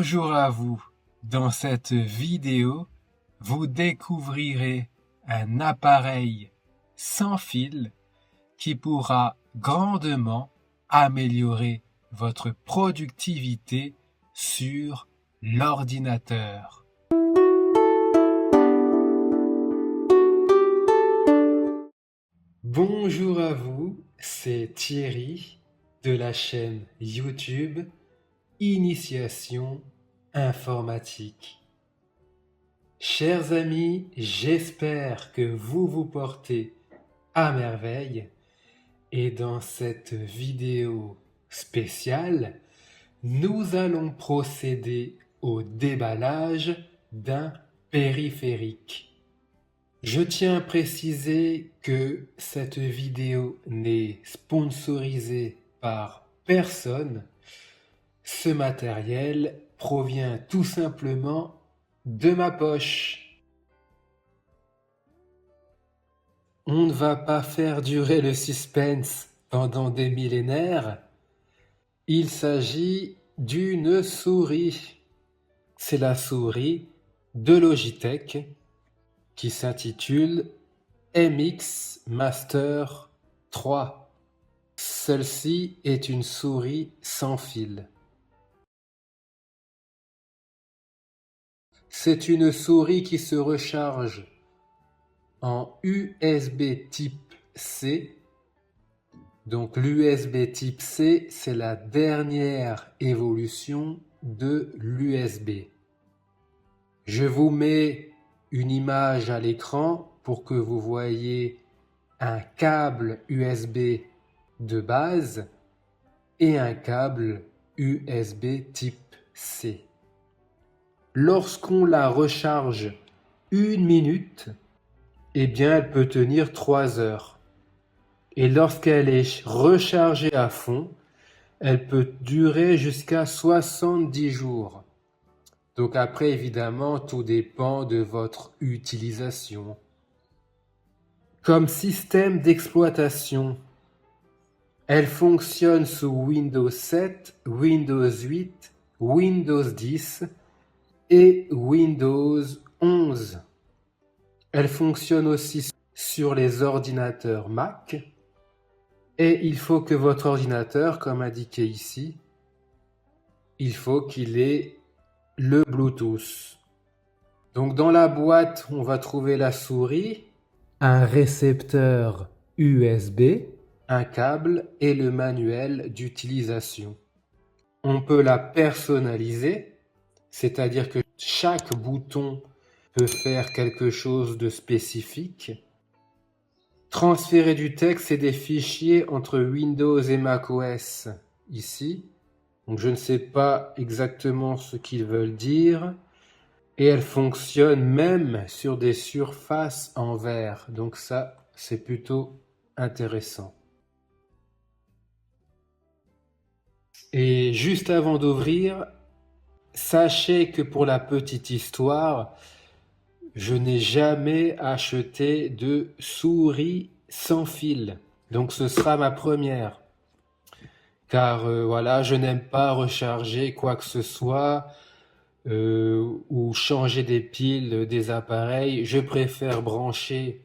Bonjour à vous. Dans cette vidéo, vous découvrirez un appareil sans fil qui pourra grandement améliorer votre productivité sur l'ordinateur. Bonjour à vous, c'est Thierry de la chaîne YouTube Initiation informatique. Chers amis, j'espère que vous vous portez à merveille et dans cette vidéo spéciale, nous allons procéder au déballage d'un périphérique. Je tiens à préciser que cette vidéo n'est sponsorisée par personne. Ce matériel provient tout simplement de ma poche. On ne va pas faire durer le suspense pendant des millénaires. Il s'agit d'une souris. C'est la souris de Logitech qui s'intitule MX Master 3. Celle-ci est une souris sans fil. C'est une souris qui se recharge en USB type C. Donc l'USB type C, c'est la dernière évolution de l'USB. Je vous mets une image à l'écran pour que vous voyez un câble USB de base et un câble USB type C. Lorsqu'on la recharge 1 minute, eh bien elle peut tenir 3 heures. Et lorsqu'elle est rechargée à fond, elle peut durer jusqu'à 70 jours. Donc après, évidemment, tout dépend de votre utilisation. Comme système d'exploitation, elle fonctionne sous Windows 7, Windows 8, Windows 10 et Windows 11. Elle fonctionne aussi sur les ordinateurs Mac. Et il faut que votre ordinateur, comme indiqué ici, il faut qu'il ait le Bluetooth. Donc dans la boîte, on va trouver la souris, un récepteur USB, un câble et le manuel d'utilisation. On peut la personnaliser, c'est-à-dire que chaque bouton peut faire quelque chose de spécifique. Transférer du texte et des fichiers entre Windows et macOS, ici. Donc je ne sais pas exactement ce qu'ils veulent dire. Et elle fonctionne même sur des surfaces en verre. Donc ça, c'est plutôt intéressant. Et juste avant d'ouvrir, sachez que pour la petite histoire, je n'ai jamais acheté de souris sans fil. Donc ce sera ma première. Car voilà, je n'aime pas recharger quoi que ce soit ou changer des piles des appareils. Je préfère brancher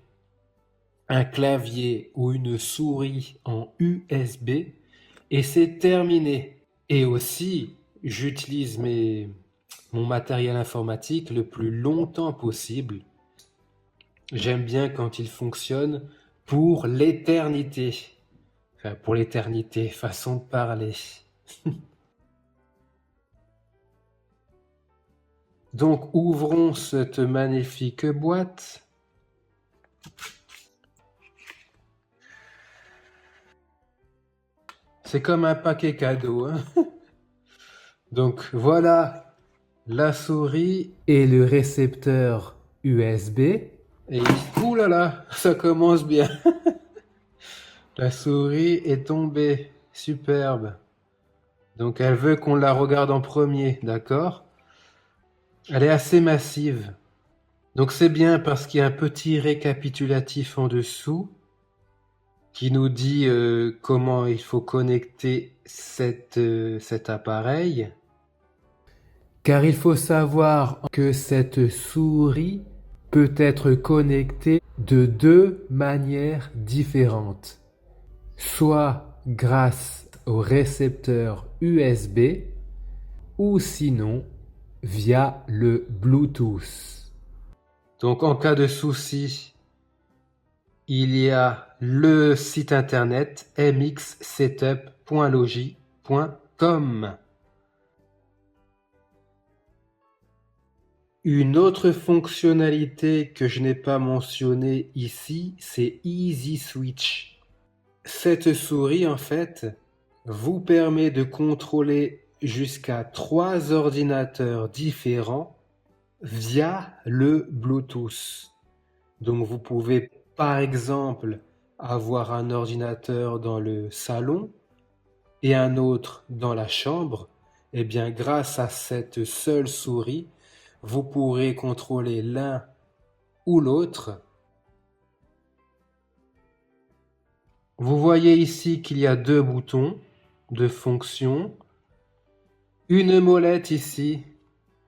un clavier ou une souris en USB et c'est terminé. Et aussi, j'utilise mon matériel informatique le plus longtemps possible. J'aime bien quand il fonctionne pour l'éternité. Enfin, pour l'éternité, façon de parler. Donc, ouvrons cette magnifique boîte. C'est comme un paquet cadeau, hein. Donc, voilà la souris et le récepteur USB. Et ouh là là, ça commence bien. La souris est tombée, superbe. Donc elle veut qu'on la regarde en premier, d'accord? Elle est assez massive. Donc c'est bien parce qu'il y a un petit récapitulatif en dessous qui nous dit comment il faut connecter cet appareil. Car il faut savoir que cette souris peut être connectée de deux manières différentes. Soit grâce au récepteur USB ou sinon via le Bluetooth. Donc en cas de souci, il y a le site internet mxsetup.logi.com. Une autre fonctionnalité que je n'ai pas mentionnée ici, c'est Easy Switch. Cette souris, en fait, vous permet de contrôler jusqu'à 3 ordinateurs différents via le Bluetooth. Donc vous pouvez par exemple avoir un ordinateur dans le salon et un autre dans la chambre. Eh bien, grâce à cette seule souris, vous pourrez contrôler l'un ou l'autre. Vous voyez ici qu'il y a deux boutons de fonction. Une molette ici,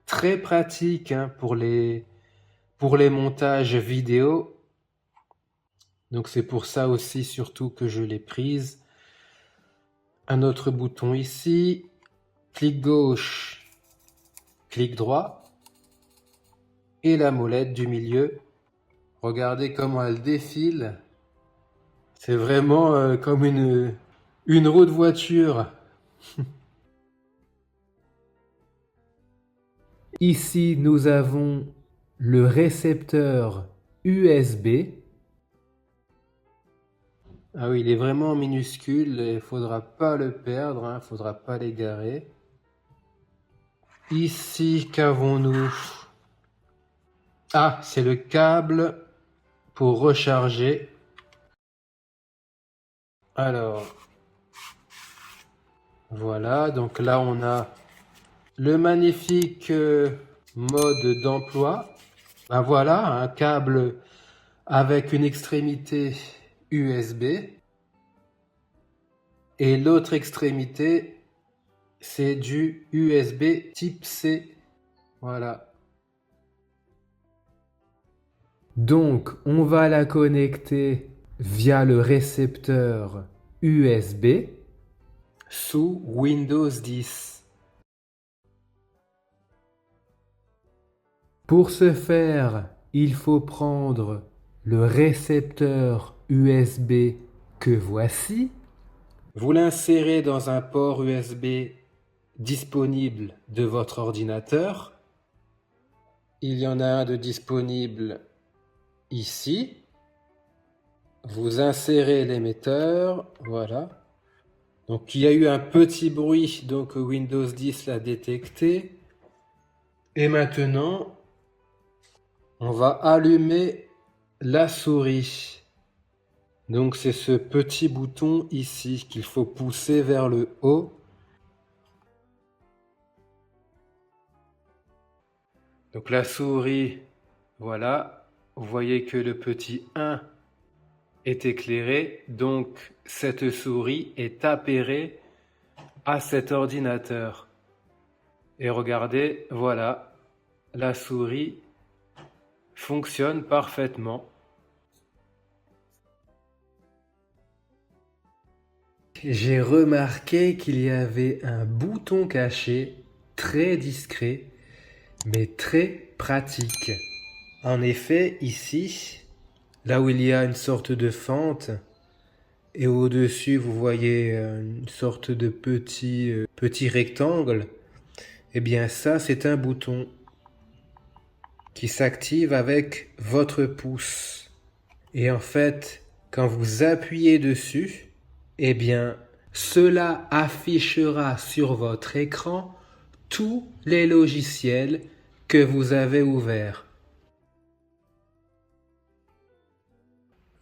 très pratique pour les montages vidéo. Donc c'est pour ça aussi surtout que je l'ai prise. Un autre bouton ici, clic gauche, clic droit. Et la molette du milieu. Regardez comment elle défile. C'est vraiment comme une roue de voiture. Ici, nous avons le récepteur USB. Ah oui, il est vraiment minuscule. Il ne faudra pas le perdre. Il ne faudra pas l'égarer. Ici, qu'avons-nous? Ah, c'est le câble pour recharger. Alors, voilà. Donc là, on a le magnifique mode d'emploi. Ben voilà, un câble avec une extrémité USB. Et l'autre extrémité, c'est du USB type C. Voilà. Donc, on va la connecter via le récepteur USB sous Windows 10. Pour ce faire, il faut prendre le récepteur USB que voici. Vous l'insérez dans un port USB disponible de votre ordinateur. Il y en a un de disponible ici. Vous insérez l'émetteur, voilà. Donc il y a eu un petit bruit, donc Windows 10 l'a détecté. Et maintenant, on va allumer la souris. Donc c'est ce petit bouton ici qu'il faut pousser vers le haut. Donc la souris, voilà, vous voyez que le petit 1 est éclairé, donc cette souris est appairée à cet ordinateur. Et regardez, voilà, la souris fonctionne parfaitement. J'ai remarqué qu'il y avait un bouton caché très discret, mais très pratique. En effet, ici, là où il y a une sorte de fente, et au-dessus, vous voyez une sorte de petit rectangle, eh bien ça, c'est un bouton qui s'active avec votre pouce. Et en fait, quand vous appuyez dessus, eh bien, cela affichera sur votre écran tous les logiciels que vous avez ouverts.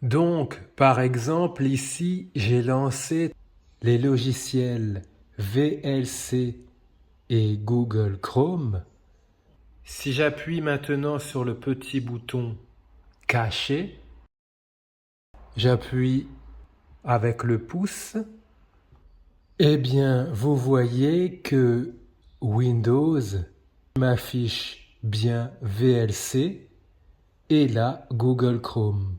Donc, par exemple, ici, j'ai lancé les logiciels VLC et Google Chrome. Si j'appuie maintenant sur le petit bouton caché, j'appuie avec le pouce, eh bien, vous voyez que Windows m'affiche bien VLC et là Google Chrome.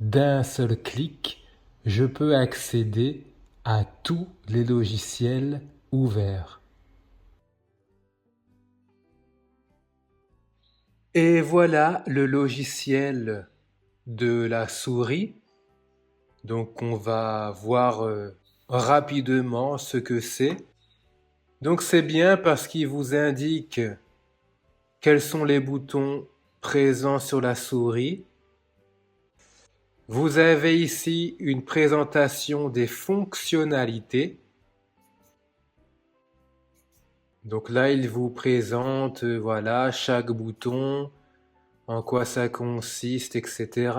D'un seul clic, je peux accéder à tous les logiciels ouverts. Et voilà le logiciel de la souris. Donc on va voir rapidement ce que c'est. Donc c'est bien parce qu'il vous indique quels sont les boutons présents sur la souris. Vous avez ici une présentation des fonctionnalités. Donc là, il vous présente voilà, chaque bouton, en quoi ça consiste, etc.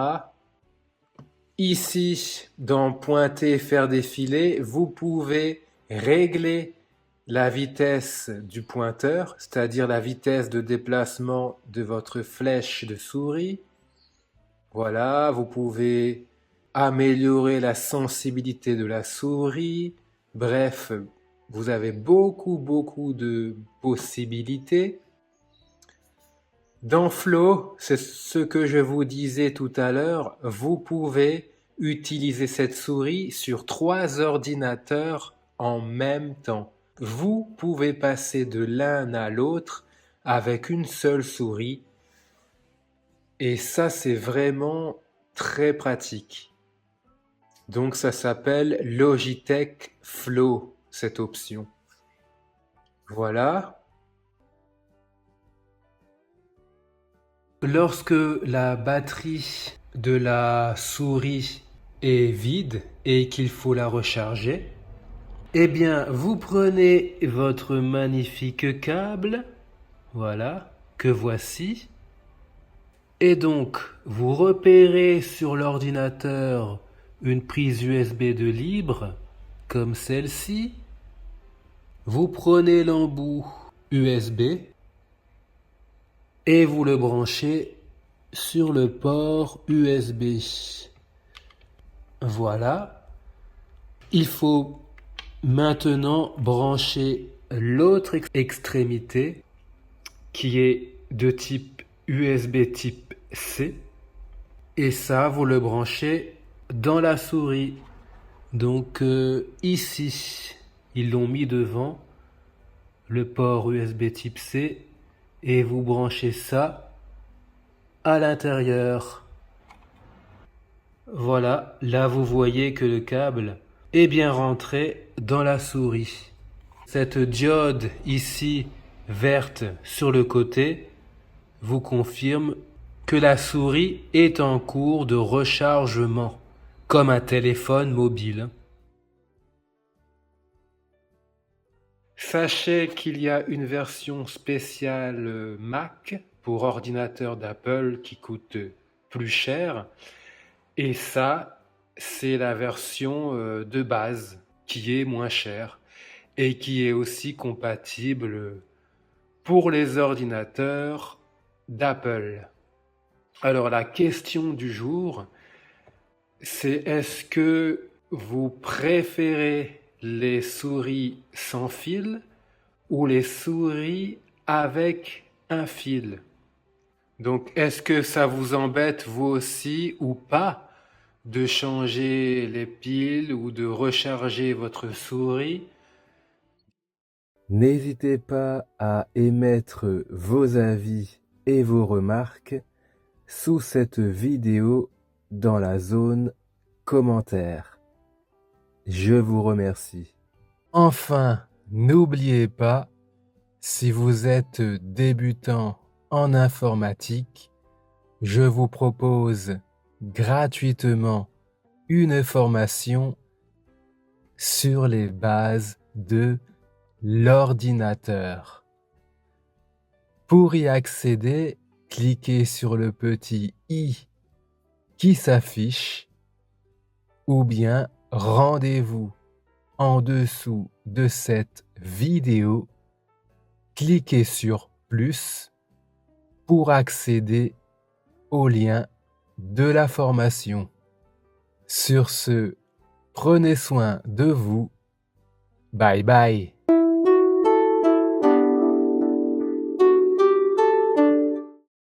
Ici, dans Pointer, faire défiler, vous pouvez régler la vitesse du pointeur, c'est-à-dire la vitesse de déplacement de votre flèche de souris. Voilà, vous pouvez améliorer la sensibilité de la souris. Bref, vous avez beaucoup de possibilités. Dans Flow, c'est ce que je vous disais tout à l'heure, vous pouvez utiliser cette souris sur 3 ordinateurs en même temps. Vous pouvez passer de l'un à l'autre avec une seule souris. Et ça, c'est vraiment très pratique. Donc, ça s'appelle Logitech Flow, cette option. Voilà. Lorsque la batterie de la souris est vide et qu'il faut la recharger, eh bien, vous prenez votre magnifique câble, voilà, que voici, et donc, vous repérez sur l'ordinateur une prise USB de libre, comme celle-ci. Vous prenez l'embout USB et vous le branchez sur le port USB. Voilà. Il faut maintenant brancher l'autre extrémité qui est de type USB type C. Et ça, vous le branchez dans la souris. Donc ici, ils l'ont mis devant le port USB type C et vous branchez ça à l'intérieur. Voilà, là vous voyez que le câble est bien rentré dans la souris. Cette diode ici verte sur le côté vous confirme que la souris est en cours de rechargement, comme un téléphone mobile. Sachez qu'il y a une version spéciale Mac pour ordinateur d'Apple qui coûte plus cher. Et ça, c'est la version de base qui est moins chère et qui est aussi compatible pour les ordinateurs d'Apple. Alors la question du jour, c'est est-ce que vous préférez les souris sans fil ou les souris avec un fil? Donc est-ce que ça vous embête vous aussi ou pas de changer les piles ou de recharger votre souris? N'hésitez pas à émettre vos avis et vos remarques sous cette vidéo dans la zone commentaires. Je vous remercie. Enfin, n'oubliez pas, si vous êtes débutant en informatique, je vous propose gratuitement une formation sur les bases de l'ordinateur. Pour y accéder, cliquez sur le petit i qui s'affiche ou bien rendez-vous en dessous de cette vidéo. Cliquez sur plus pour accéder au lien de la formation. Sur ce, prenez soin de vous. Bye bye.